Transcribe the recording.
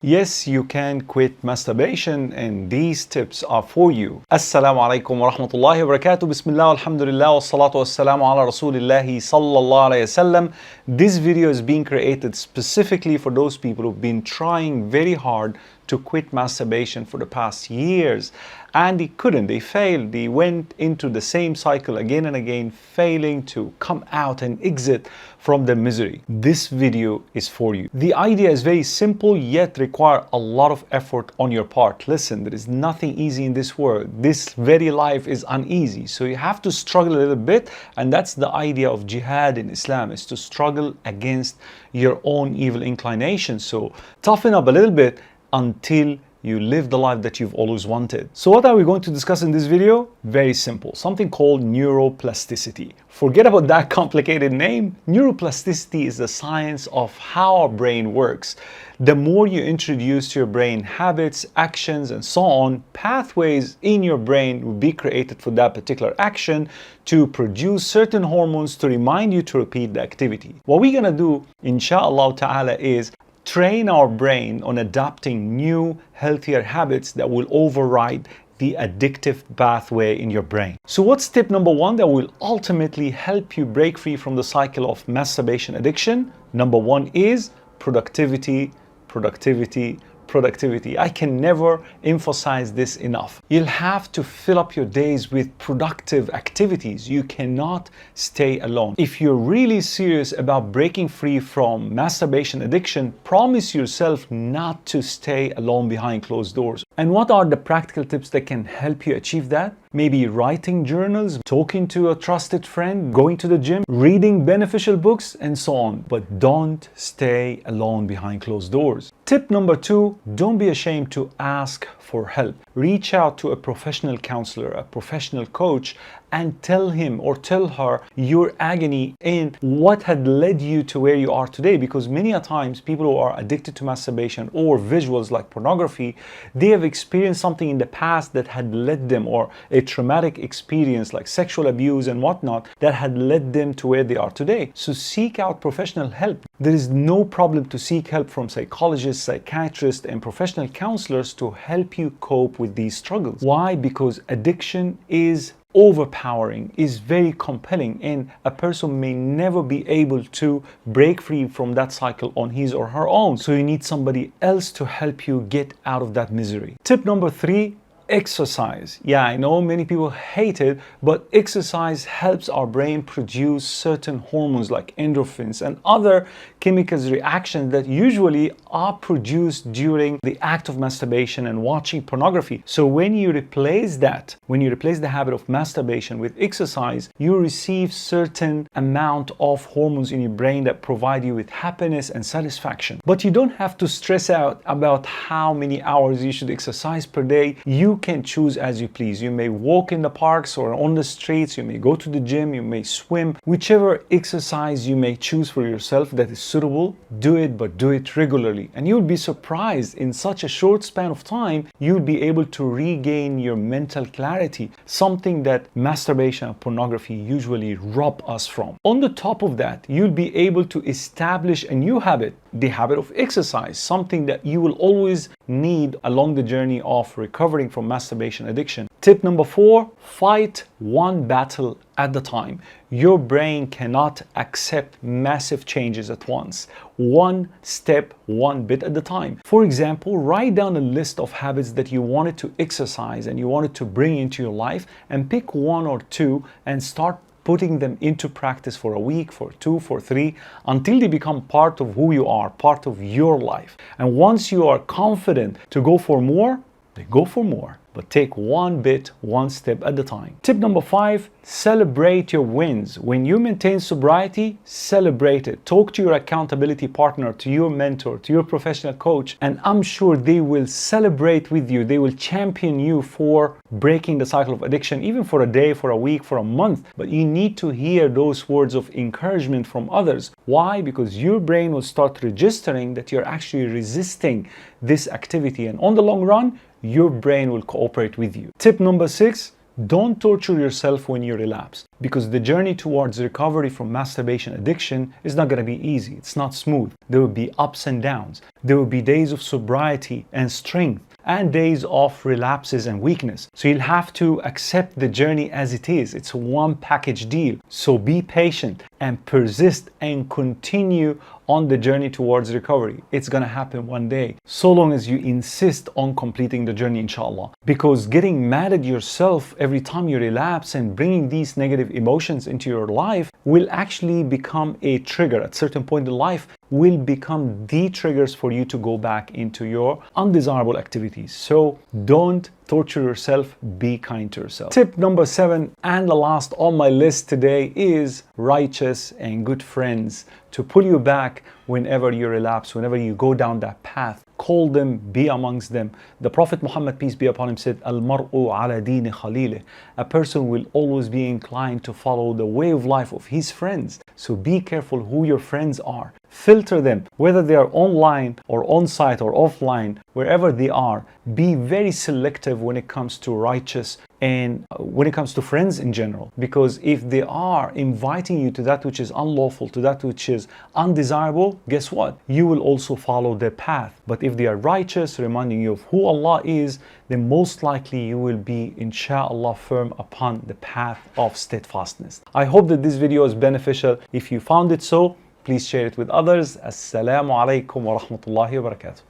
Yes, you can quit masturbation, and these tips are for you. Assalamu alaikum wa rahmatullahi wa barakatuh. Bismillah, alhamdulillah, wa salatu wa salamu ala rasulillahi sallallahu alayhi wasallam. This video is being created specifically for those people who've been trying very hard to quit masturbation for the past years and they couldn't, they failed, they went into the same cycle again and again, failing to come out and exit from the misery. This video is for you. The idea is very simple yet require a lot of effort on your part. Listen, there is nothing easy in this world. This very life is uneasy, so you have to struggle a little bit, and that's the idea of jihad in Islam, is to struggle against your own evil inclinations. So toughen up a little bit until you live the life that you've always wanted. So what are we going to discuss in this video? Very simple, something called neuroplasticity. Forget about that complicated name. Neuroplasticity is the science of how our brain works. The more you introduce to your brain habits, actions, and so on, pathways in your brain will be created for that particular action to produce certain hormones to remind you to repeat the activity. What we're gonna do, inshallah ta'ala, is train our brain on adopting new, healthier habits that will override the addictive pathway in your brain. So what's tip number one that will ultimately help you break free from the cycle of masturbation addiction? Number one is productivity, productivity, productivity. I can never emphasize this enough. You'll have to fill up your days with productive activities. You cannot stay alone. If you're really serious about breaking free from masturbation addiction, promise yourself not to stay alone behind closed doors. And what are the practical tips that can help you achieve that? Maybe writing journals, talking to a trusted friend, going to the gym, reading beneficial books, and so on. But don't stay alone behind closed doors. Tip number two, don't be ashamed to ask for help. Reach out to a professional counselor, a professional coach, and tell him or tell her your agony in what had led you to where you are today. Because many a times people who are addicted to masturbation or visuals like pornography, they have experienced something in the past that had led them, or a traumatic experience like sexual abuse and whatnot, that had led them to where they are today. So seek out professional help. There is no problem to seek help from psychologists, psychiatrists, and professional counselors to help you cope with these struggles. Why? Because addiction is overpowering, is very compelling, and a person may never be able to break free from that cycle on his or her own. So you need somebody else to help you get out of that misery. Tip number three, exercise. Yeah, I know many people hate it, but exercise helps our brain produce certain hormones like endorphins and other chemicals reactions that usually are produced during the act of masturbation and watching pornography. So when you replace that, when you replace the habit of masturbation with exercise, you receive certain amount of hormones in your brain that provide you with happiness and satisfaction. But you don't have to stress out about how many hours you should exercise per day. You can choose as you please. You may walk in the parks or on the streets, you may go to the gym, you may swim. Whichever exercise you may choose for yourself that is suitable, do it, but do it regularly. And you'll be surprised, in such a short span of time, you'll be able to regain your mental clarity, something that masturbation and pornography usually rob us from. On the top of that, you'll be able to establish a new habit, the habit of exercise, something that you will always need along the journey of recovering from masturbation addiction. Tip number four, fight one battle at the time. Your brain cannot accept massive changes at once. One step, one bit at a time. For example, write down a list of habits that you wanted to exercise and you wanted to bring into your life, and pick one or two and start putting them into practice for a week, for two, for three, until they become part of who you are, part of your life. And once you are confident to go for more, then go for more. But take one bit, one step at a time. Tip number five, celebrate your wins. When you maintain sobriety, celebrate it. Talk to your accountability partner, to your mentor, to your professional coach, and I'm sure they will celebrate with you. They will champion you for breaking the cycle of addiction, even for a day, for a week, for a month. But you need to hear those words of encouragement from others. Why? Because your brain will start registering that you're actually resisting this activity, and on the long run, your brain will cooperate with you. Tip number six, Don't torture yourself when you relapse, because the journey towards recovery from masturbation addiction is not going to be easy. It's not smooth. There will be ups and downs. There will be days of sobriety and strength, and days of relapses and weakness. So you'll have to accept the journey as it is. It's a one package deal. So be patient and persist and continue on the journey towards recovery. It's gonna happen one day, so long as you insist on completing the journey, inshallah. Because getting mad at yourself every time you relapse and bringing these negative emotions into your life will actually become a trigger. At a certain point in life, will become the triggers for you to go back into your undesirable activities. So don't torture yourself, be kind to yourself. Tip number 7, and the last on my list today, is righteous and good friends to pull you back whenever you relapse, whenever you go down that path. Call them, be amongst them. The Prophet Muhammad, peace be upon him, said, Al-mar'u ala dini khalilih. A person will always be inclined to follow the way of life of his friends. So be careful who your friends are. Filter them, whether they are online or on-site or offline, wherever they are. Be very selective when it comes to righteous and when it comes to friends in general. Because if they are inviting you to that which is unlawful, to that which is undesirable, guess what? You will also follow their path. But if they are righteous, reminding you of who Allah is, then most likely you will be, inshallah, firm upon the path of steadfastness. I hope that this video is beneficial. If you found it so, please share it with others. Assalamu alaikum wa rahmatullahi wa barakatuh.